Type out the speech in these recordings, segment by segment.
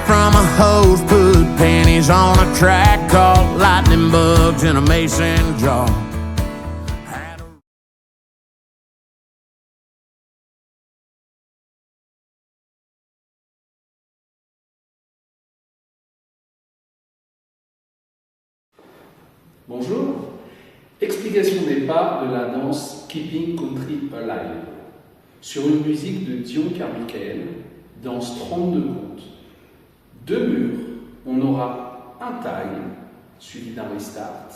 from a hose, put pennies on a track, caught lightning bugs in a mason jar. Bonjour, explication des pas de la danse Keeping Country Alive sur une musique de Dion Carmichael, danse 32 comptes. 2 murs, on aura un tag suivi d'un restart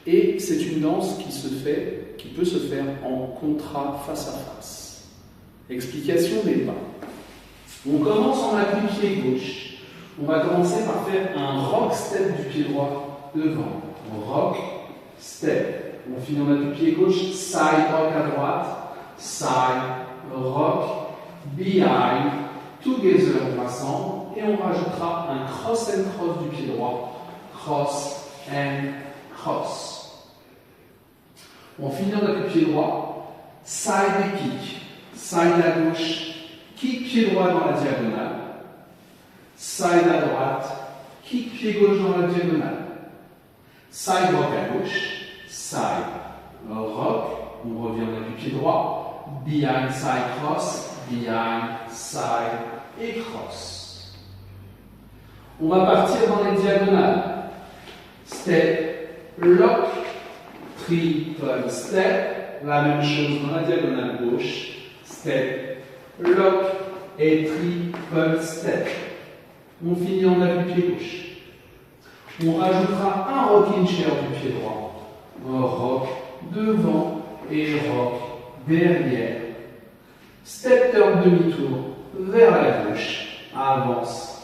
et c'est une danse qui peut se faire en contrat face à face. Explication des pas. On commence en appui pied gauche. On va commencer par faire un rock step du pied droit devant. Rock, step. On finit en appui pied gauche, side rock à droite, side, rock, behind, together on rassemble et on rajoutera un cross and cross du pied droit, cross and cross. On finit en appui pied droit, side et kick, side à gauche, kick pied droit dans la diagonale, side à droite, kick pied gauche dans la diagonale. Side rock à gauche, side rock, on revient en appui pied droit, behind side cross, behind side et cross. On va partir dans les diagonales. Step, lock, triple step, la même chose dans la diagonale gauche, step, lock et triple step. On finit en appui pied gauche. On rajoutera un rocking chair du pied droit. Un rock devant et rock derrière. Step turn demi-tour vers la gauche. Avance.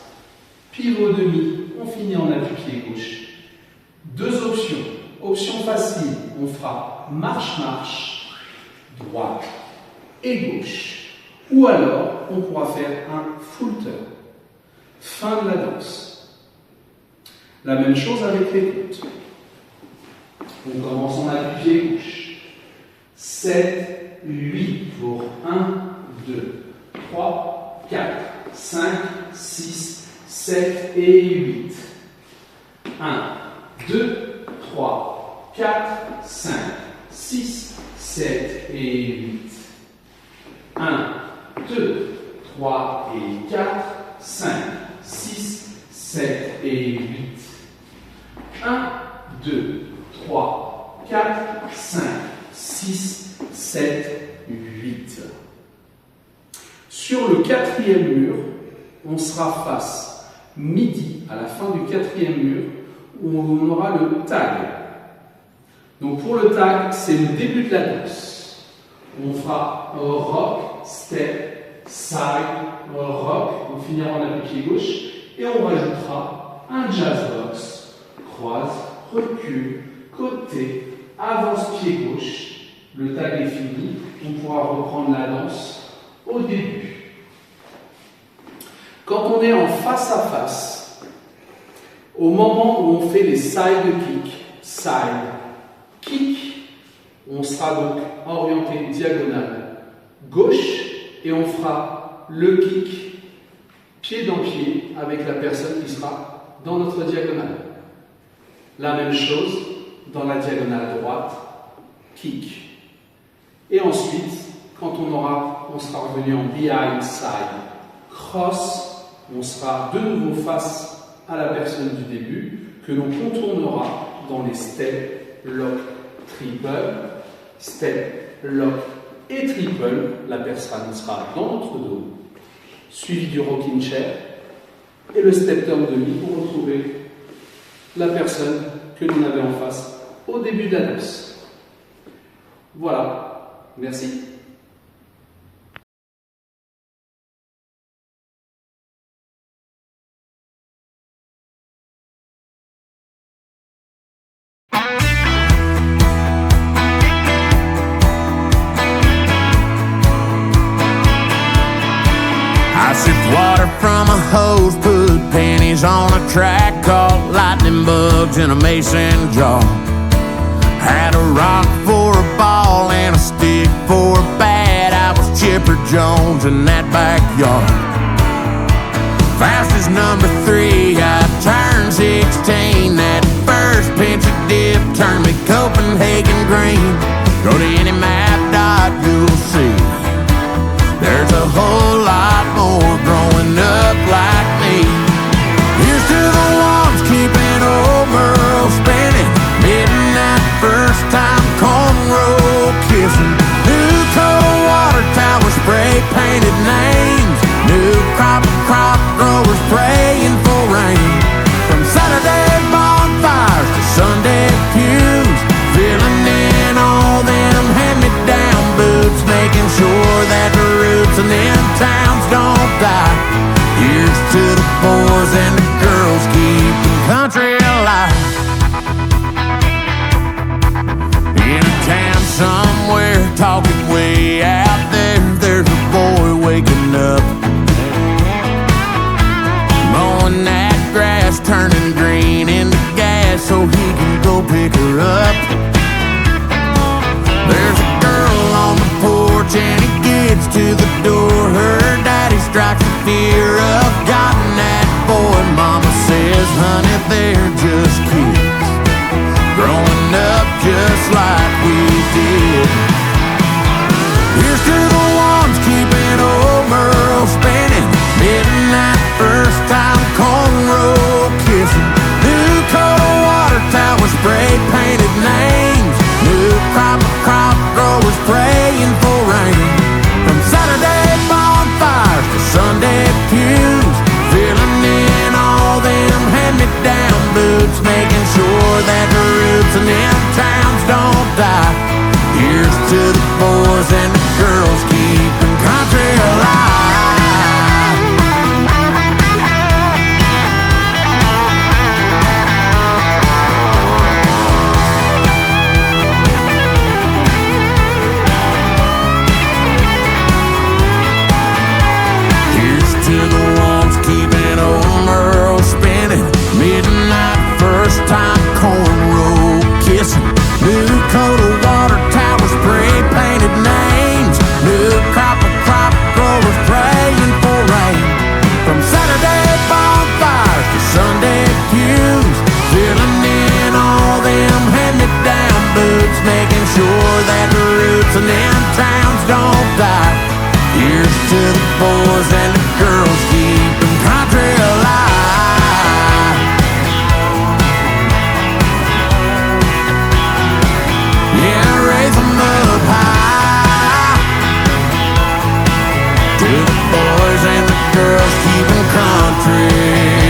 Pivot demi. On finit en appui pied gauche. 2 options. Option facile. On fera marche-marche. Droite et gauche. Ou alors, on pourra faire un full turn. Fin de la danse. La même chose avec les comptes. On commence en appui pied gauche. 7, 8 pour 1, 2, 3, 4, 5, 6, 7 et 8. 1, 2, 3, 4, 5, 6, 7 et 8. 1, 2, 3 et 4, 5, 6, 7 et 8. 1, 2, 3, 4, 5, 6, 7, 8. Sur le 4e mur, on sera face midi à la fin du 4e mur où on aura le tag. Donc pour le tag, c'est le début de la danse. On fera rock, step, side, rock, on finira en appui pied gauche et on rajoutera un jazz box. Croise, recule, côté, avance pied gauche. Le tag est fini. On pourra reprendre la danse au début. Quand on est en face à face, au moment où on fait les side kick, on sera donc orienté diagonale gauche et on fera le kick pied dans pied avec la personne qui sera dans notre diagonale. La même chose dans la diagonale droite, kick. Et ensuite, quand on sera revenu en behind side, cross, on sera de nouveau face à la personne du début, que l'on contournera dans les step, lock, triple, step, lock et triple. La personne sera dans notre dos, suivi du rocking chair et le step turn demi pour retrouver la personne que l'on avait en face au début de la danse. Voilà, merci. I sipped water from a hose, put pennies on a track, caught lightning bugs in a mason jar. Had a rock for a ball and a stick for a bat. I was Chipper Jones in that backyard. Fast as number 3, I turned 16. That first pinch of dip turned me Copenhagen green. Go to any map dot, you'll see there's a whole lot more growing up like me. Here's to the ones keeping old Merle spinning, midnight first time cornrow kissing, new coat of water tower spray painted names, new crop growers praying for rain. From Saturday bonfires to Sunday pews, filling in all them hand-me-down boots, making sure that the roots in them towns don't die. Here's to the boys and the girls keeping country alive. In a town somewhere, talking way out there, there's a boy waking up, mowing that grass, turning green into gas so he can go pick her up. There's a girl on the porch and he gets to the door. Her daddy strikes the fear of God and that boy. Mama says, honey, they're just kids, growing up just like we did. Here's to the ones keeping old Merle spinning, midnight first time cornrow kissing, new coat of water tower spray painted names, new crop growers praying for rain. From Saturday bonfires to Sunday pews, filling in all them hand-me-down boots, making sure that the roots in them towns don't die. Here's to the boys and the girls keeping country alive. Here's to the ones keeping old Merle spinning, midnight first time cornrow kissing, new coat of water tower spray painted names, new crop growers praying for rain. From Saturday bonfires to Sunday pews, filling in all them hand-me-down boots, making sure that the roots in them towns don't die. Here's to the boys and the girls keeping country alive. Yeah, raise them up high. To the boys and the girls keeping country